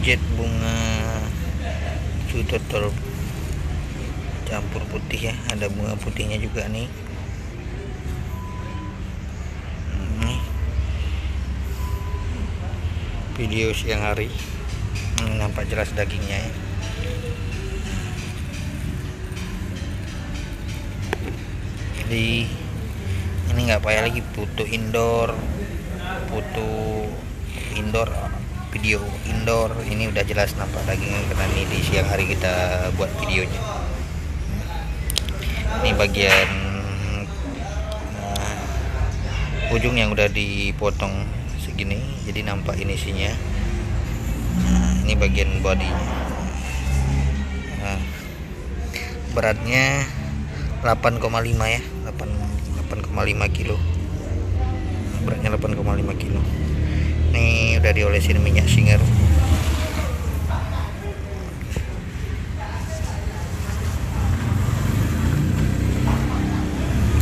jet bunga sutotol campur putih ya, ada bunga putihnya juga nih. Video siang hari, nampak jelas dagingnya ya. Jadi ini nggak payah lagi foto indoor, video indoor. Ini udah jelas nampak dagingnya karena ini di siang hari kita buat videonya. Ini bagian ujung yang udah dipotong segini, jadi nampak ini isinya. Ini bagian bodinya. Beratnya 8,5 ya, 8,5 kilo. Beratnya 8,5 kilo. Ini udah diolesin minyak singer.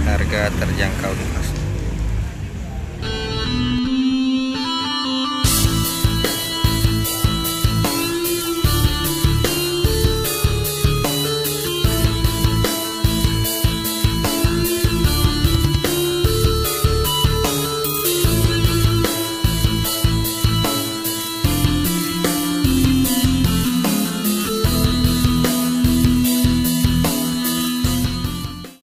Harga terjangkau.